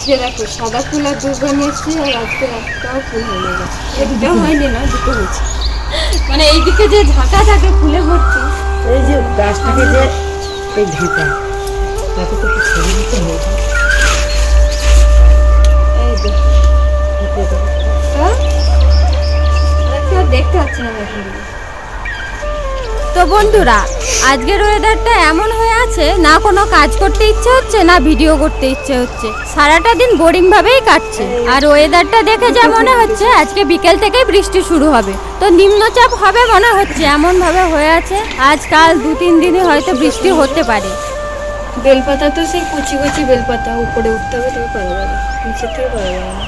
আজকে দেখো সাদা ফুল আর দুর্গা নিয়েছি, আর আজকে একটাও ফুল হয়ে গেছে। একটাও হয়নি না, দুটো হয়েছে। মানে এইদিকে যে ঝাঁকা থাকে ফুলে ভর্তি, এই যে গাছটাকে যে এই ঢেকা তাকে তো ছেড়ে দিতে হয়েছে। এই দেখতে পাচ্ছি না এখন। তো বন্ধুরা, আজকের ওয়েদারটা এমন হয়ে আছে, না কোনো কাজ করতে ইচ্ছে হচ্ছে না ভিডিও করতে ইচ্ছে হচ্ছে, সারাটা দিন বোরিং ভাবেই কাটছে। আর ওয়েদারটা দেখে যা মনে হচ্ছে আজকে বিকেল থেকেই বৃষ্টি শুরু হবে, তো নিম্নচাপ হবে মনে হচ্ছে, এমন ভাবে হয়ে আছে। আজকাল 2-3 দিনে হয়তো বৃষ্টি হতে পারে। বেলপাতা তো সেই কুচি কুচি বেলপাতা, উপরে উঠতে হবে তবে পারা যাবে, নিচের থেকে পারা যাবে না।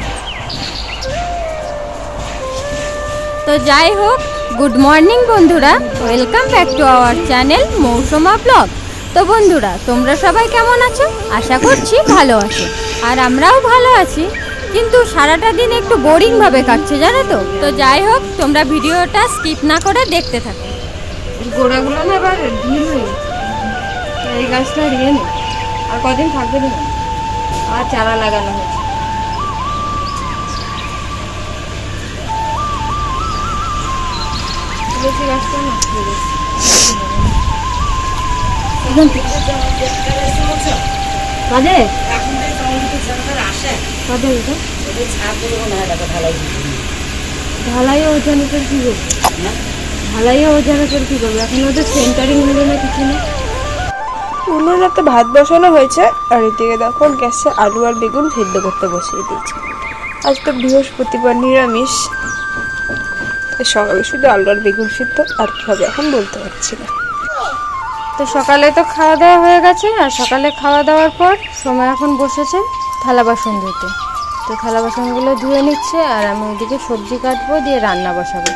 তো যাই হোক, গুড মর্নিং বন্ধুরা, welcome back to our channel Mousuma blog. তো বন্ধুরা, তোমরা সবাই কেমন আছো? আশা করছি ভালো আছো, আর আমরাও ভালো আছি, কিন্তু সারাটা দিন একটু বোরিংভাবে কাটছে, জানো তো। তো যাই হোক, তোমরা ভিডিওটা স্কিপ না করে দেখতে থাকো। গোড়াগুলো না এবার ঢিল হয়ে গেছে, এই গাছটা রিয়ে নেই, আর কদিন থাকবে না, আর চারা লাগানো হয়েছে। তুলসী গাছটা নষ্ট হয়ে গেছে। কাদের কাদের এটা ঢালাইয়ে ওজন করে কী করবে? ঢালাইয়ে ওজন করে কী করবে? এখন ওদের সেন্টারিং হলো না, কিছু না। উনুনেতে ভাত বসানো হয়েছে, আর এদিকে দেখো গ্যাসে আলু আর বেগুন সেদ্ধ করতে বসিয়ে দিয়েছে। আজ তো বৃহস্পতিবার, নিরামিষ, সকালে শুধু আলু আর বেগুন সিদ্ধ, আর কি হবে এখন বলতে পারছি না। তো সকালে তো খাওয়া দাওয়া হয়ে গেছে, আর সকালে খাওয়া দাওয়ার পর সময় এখন বসেছে থালা বাসন ধুতে। তো থালা বাসনগুলো ধুয়ে নিচ্ছে, আর আমি ওইদিকে সবজি কাটবো, দিয়ে রান্না বসাবো।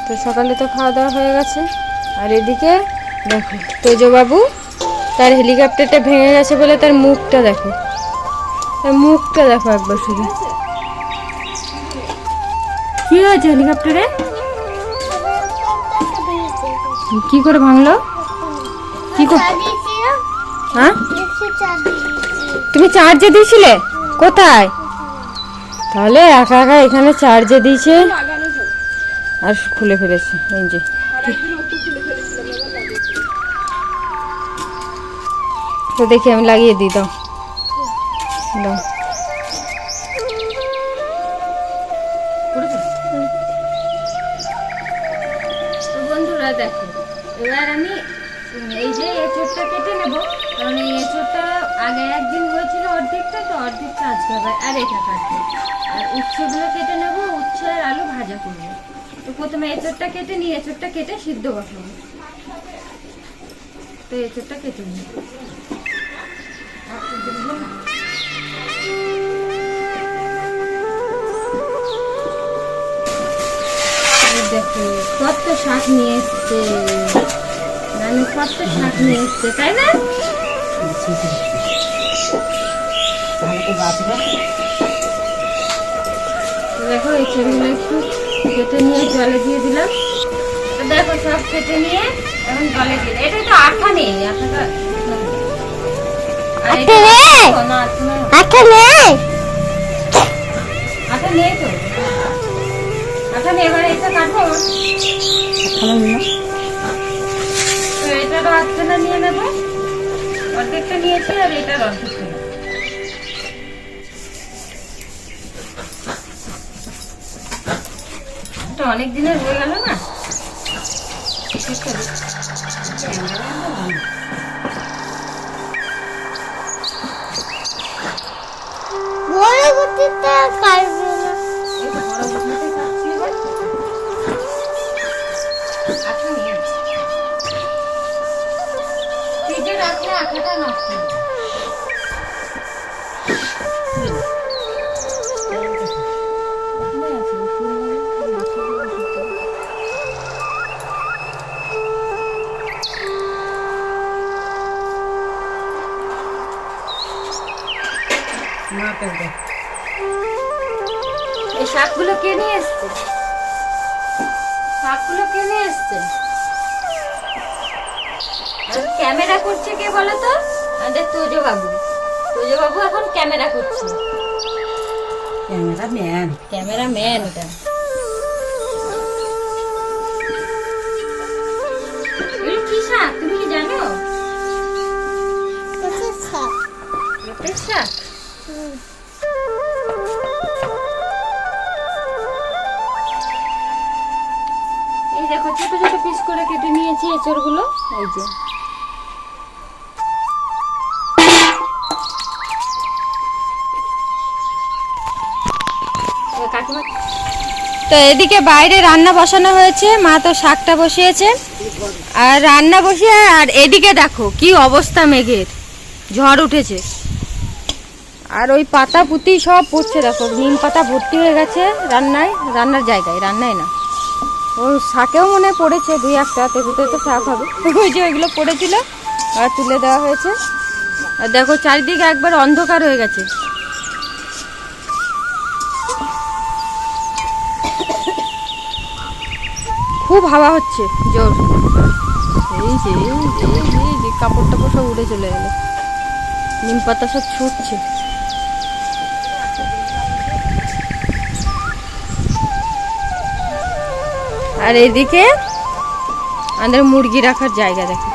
তো সকালে তো খাওয়া দাওয়া হয়ে গেছে, আর এদিকে দেখো তেজবাবু, তার হেলিকপ্টারটা ভেঙে গেছে বলে তার মুখটা দেখো, একবার শুধু। কি হয়েছে হেলিকপ্টারে? কি করে ভাঙলো? কি করে? হ্যাঁ, তুমি চার্জে দিয়েছিলে? কোথায়? তাহলে একা একা এখানে চার্জে দিয়েছে আর খুলে ফেলেছে। এই যে তো দেখি আমি লাগিয়ে দিই, দাও দাও। তো বন্ধুরা দেখো, এবার আমি এই যে এঁচোড়টা কেটে নেবো, কারণ এই এঁচোড়টা আগে একদিন হয়েছিল অর্ধেকটা, তো অর্ধেকটা আজকে হবে, আর এটা কাটবো। আর উচ্ছেগুলো কেটে নেবো, উচ্ছে আর আলু ভাজা করবো। তো প্রথমে এঁচোড়টা কেটে নিই, এঁচোড়টা কেটে সিদ্ধ বসাবো। তো এঁচোড়টা কেটে নিই। দেখো কত শাক নিয়ে এসছে, নানি কত শাক নিয়ে এসছে, তাই না? দেখো এই ছেলেগুলো একটু কেটে নিয়ে জলে দিয়ে দিলাম। তো দেখো সব কেটে নিয়ে এখন জলে দিয়ে, এটা তো আঠা নেই, আঠাটা আঠা নেই তো, আঠা নেই। এবার এটা কাটবো, তো এটারও আধখানা নিয়ে নেবো, অর্ধেকটা নিয়েছি, আর এটার অর্ধেকটা নেবো। এটা অনেক দিনের হয়ে গেল না, আঠাটা নষ্ট এই শাকগুলো কে নিয়ে এসছে? ক্যামেরা করছে কে বলো তো? আমাদের তোজো বাবু ওই যে বাবু এখন ক্যামেরা করছে, ক্যামেরাম্যান। ক্যামেরাম্যান ওটা। এটা কি শাক তুমি কি জানো? লটের শাক। এই দেখো ছোট ছোট পিস করে কেটে নিয়েছি এঁচড়গুলো, এই যে। তো এদিকে বাইরে রান্না বসানো হয়েছে, মা তো শাকটা বসিয়েছে আর রান্না বসিয়ে, আর এদিকে দেখো কি অবস্থা, মেঘের ঝড় উঠেছে আর ওই পাতা পুঁতি সব পড়ছে, দেখো নিম পাতা ভর্তি হয়ে গেছে রান্নার জায়গায়, রান্নায় না, ও শাকেও মনে হয় পড়েছে দুই একটা, তেগুতে তো শাক হবে, ওই যে ওইগুলো পড়েছিল আর তুলে দেওয়া হয়েছে। আর দেখো চারিদিকে একবার অন্ধকার হয়ে গেছে। খুব হাওয়া হচ্ছে জোর, এই যে কাপড় টাপড় সব উড়ে চলে গেল, নিম পাতা সব ছুটছে। আর এদিকে আমাদের মুরগি রাখার জায়গা দেখো,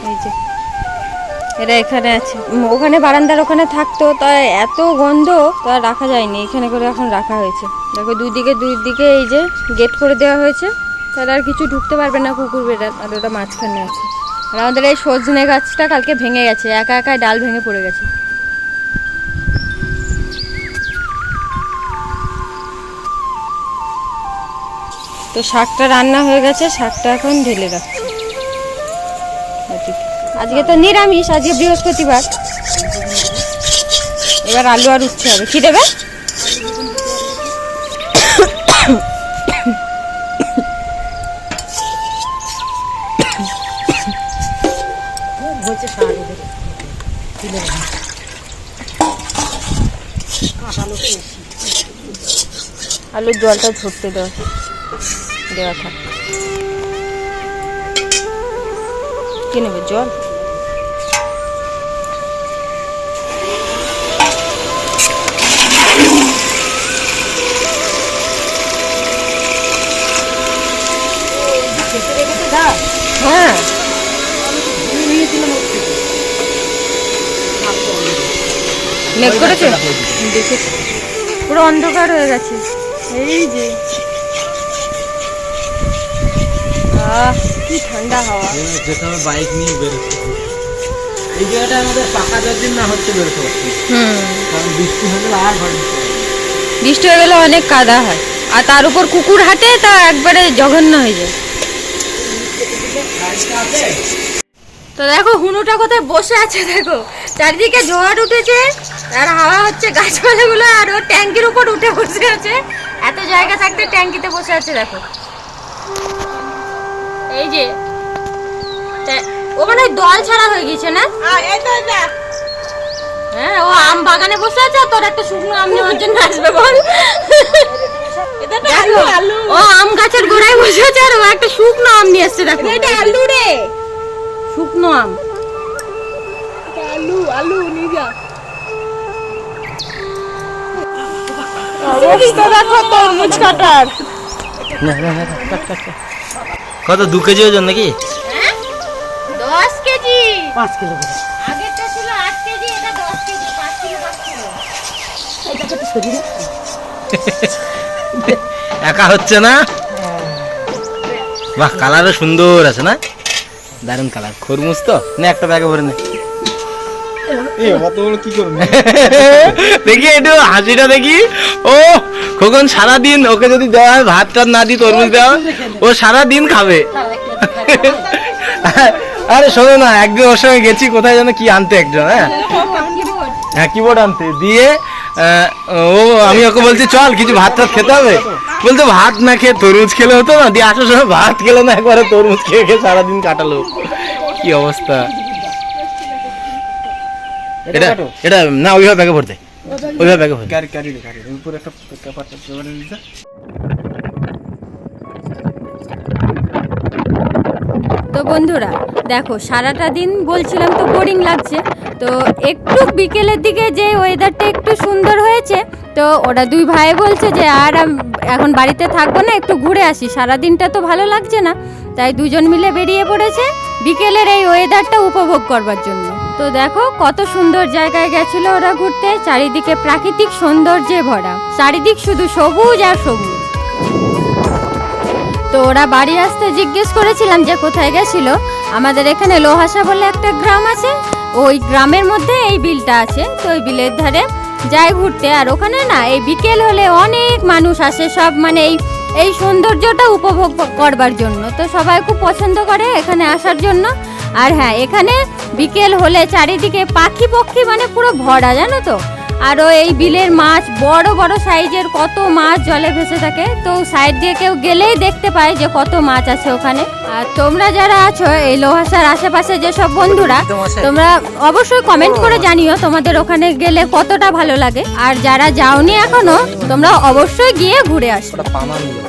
এই যে এরা এখানে আছে, ওখানে বারান্দার ওখানে থাকতো, তাই এত গন্ধ তো আর রাখা যায়নি, এখানে করে এখন রাখা হয়েছে। দেখো দুই দিকে এই যে গেট করে দেওয়া হয়েছে, তাহলে আর কিছু ঢুকতে পারবে না কুকুর বেড়াল, আর ওটা মাঝখানে আছে। আর আমাদের এই সজনে গাছটা কালকে ভেঙে গেছে, একা একাই ডাল ভেঙে পড়ে গেছে। তো শাকটা রান্না হয়ে গেছে, শাকটা এখন ঢেলে রাখছি। আজকে তো নিরামিষ, আজকে বৃহস্পতিবার। এবার আলু আর উচ্ছে হবে, কি দেবে? হচ্ছে শাক ওদের। আলুর জলটা ঝরতে দেওয়া থাক। কি নেবে জল? হ্যাঁ মেঘ করেছে, দেখে পুরো অন্ধকার হয়ে গেছে। এই যে কি ঠান্ডা হাওয়া। যেতে হবে বাইক নিয়ে বেরোতে। এই জায়গাটা আমাদের পাকা যার না হচ্ছে বেরোতে পারছি, কারণ বৃষ্টি হয়ে গেলে আর ঘরে ঢুকতে পারছি না। বৃষ্টি হয়ে গেলে অনেক কাদা হয়, আর তার উপর কুকুর হাঁটে, তা একবারে জঘন্য হয়ে যায়। তো দেখো হুনুটা কোথায় বসে আছে, দেখো চারিদিকে ঝড় উঠেছে আর হাওয়া হচ্ছে, গাছপালাগুলো, আর ও ট্যাঙ্কির উপর উঠে বসে আছে, এত জায়গা থাকতে ট্যাঙ্কিতে বসে আছে। দেখো এই যে ও মানে দল ছাড়া হয়ে গেছে না, হ্যাঁ ও আম বাগানে বসে আছে, আর তোর একটা শুকনো আম নেওয়ার জন্য আসবে বল। দেখো ও আম গাছের গোড়ায় বসে আছে, আর ও একটা শুকনো আম নিয়ে এসছে। দেখো এটা আলু রে, শুকনো আম, আলু নিয়ে যা। অবস্থা দেখো তরমুজ কাটার। কত 2 কেজি ওজন নাকি? 10 কেজি, 5 কিলো করে। আগেরটা ছিল 8 কেজি, এটা 10 কেজি, 5 কিলো 5 কিলো। এটা কত শরীরে? একা হচ্ছে না? বাহ, কালারও সুন্দর আছে না, দারুণ কালার। খরমুজ তো না, একটা ব্যাগে ভরে নে। দেখি একটু হাসিটা দেখি। ও খোকন সারাদিন, ওকে যদি দেওয়া হয় ভাত টাত না দিই, তরমুজ দেওয়া, ও সারাদিন খাবে। আরে শোনো না, একদিন ওর সঙ্গে গেছি কোথায় যেন কি আনতে, একজন হ্যাঁ কিবোর্ড আনতে দিয়ে, ও আমি ওকে বলছি চল কিছু ভাত টাত খেতে হবে, বলতে ভাত না খেয়ে তরমুজ খেলে হতো না, দিয়ে আসার সময় ভাত খেলো না, একবারে তরমুজ খেয়ে খেয়ে সারাদিন কাটালো। কি অবস্থা এটা, এটা না ওইভাবে ব্যাগে ভরতে, ওইভাবে ব্যাগে ভরতে। তো বন্ধুরা দেখো, সারাটা দিন বলছিলাম তো বোরিং লাগছে, তো একটু বিকেলের দিকে যে ওয়েদারটা একটু সুন্দর হয়েছে, তো ওরা দুই ভাই বলছে যে আর এখন বাড়িতে থাকবো না, একটু ঘুরে আসি, সারাদিনটা তো ভালো লাগছে না। তাই দুজন মিলে বেরিয়ে পড়েছে বিকেলের এই ওয়েদারটা উপভোগ করবার জন্য। তো দেখো কত সুন্দর জায়গায় গেছিল ওরা ঘুরতে, চারিদিকে প্রাকৃতিক সৌন্দর্যে ভরা, চারিদিক শুধু সবুজ আর সবুজ। তো ওরা বাড়ি আসতে জিজ্ঞেস করেছিলাম যে কোথায় গেছিল। আমাদের এখানে লোহাসা বলে একটা গ্রাম আছে, ওই গ্রামের মধ্যে এই বিলটা আছে। তো ওই বিলের ধারে যায় ঘুরতে, আর ওখানে না এই বিকেল হলে অনেক মানুষ আসে, সব মানে এই সৌন্দর্যটা উপভোগ করবার জন্য। তো সবাই খুব পছন্দ করে এখানে আসার জন্য। আর হ্যাঁ, এখানে বিকেল হলে চারিদিকে পাখি পক্ষী মানে পুরো ভরা, জানো তো। আরও এই বিলের মাছ বড় বড় সাইজের কত মাছ জলে ভেসে থাকে। তো সাইড দিয়ে কেউ গেলেই দেখতে পায় যে কত মাছ আছে ওখানে। আর তোমরা যারা আছো এই লোহাসার আশেপাশে যেসব বন্ধুরা, তোমরা অবশ্যই কমেন্ট করে জানিও তোমাদের ওখানে গেলে কতটা ভালো লাগে। আর যারা যাওনি এখনো, তোমরা অবশ্যই গিয়ে ঘুরে আসো। পানা নিয়ে